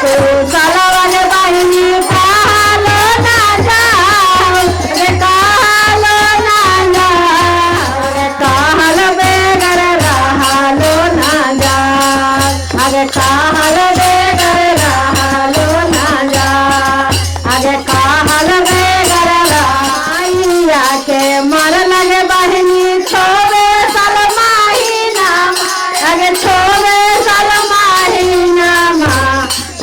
सालावन बहिनी कहलो ना जाओ रे कहलो ना जाओ रे कहल बेगर रहलो ना जाओ अरे कहल बेगर रहलो ना जाओ अरे कहल बेगर राइया के मर लगे बहिनी छोड़े साल महीना अरे छोड़े साल महीना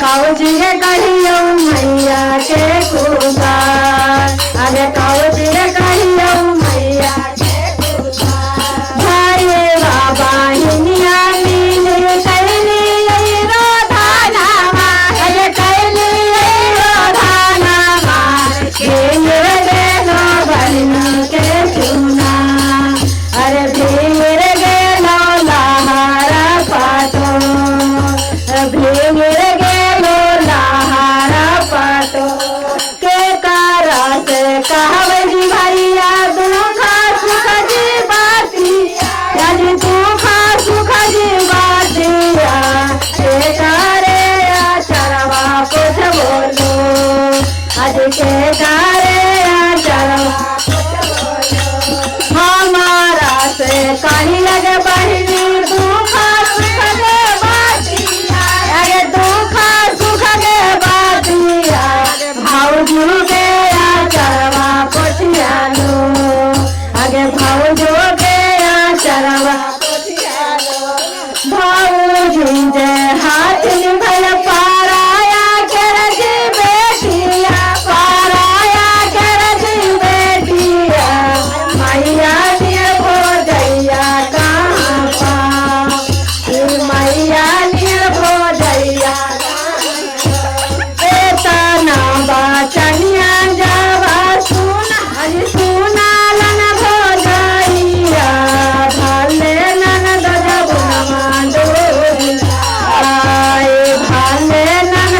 कौजी रे कहियो मैया के पुकार अरे कौजी रे कहियो मैया के पुकार भाई बाबा हिनिया मिल कैली रोधाना अरे कैली रोधाना भीड़ गेलो बहिनी के चुना अरे भीड़ गेलो लहरा पातो भीड़ गेलो लहरा पातो के कारा से कहवे जी भैया दुख सुख जी बाती आज दुख सुख जी बातिया के करे चरवा कुछ बोलो आज के करे चरवा हमारा से कहीं लगे बहिनी दुख सुख दे बातिया अरे दुख सुख दे बातिया भाऊजू के चरवा पोछिया लो आगे भाऊजू के चरवा पोछिया लो भाऊजी जे हाथ निभल पाराया के रजी बेटिया पाराया के रजी बेटिया मैया नियर भोजैया कहाँ पा मैया नियर भोजैया एतना बचनिया जावा सुना अजी सुना लन भोजैया भाले नन दजबुनमा डोरी आए भाले नन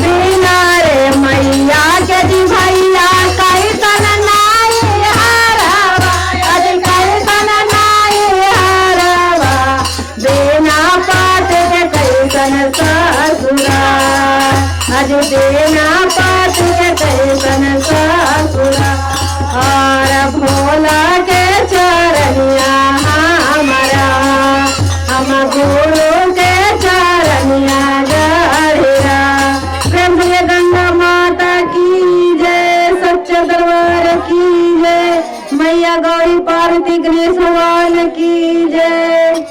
बिना रे मैया के जी भैया कैसन नाई हरवा अजी कैसन नाई हरवा बिना पात के कैसन ससुरा अजी बिना पात के कैसन ससुरा और भोला के चरनिया हमारा हम गुरु के चरनिया गढ़िया प्रेम से गंगा माता की जय सच्चे दरबार की जय मैया गौरी पार्वती गणेश भगवान की जय।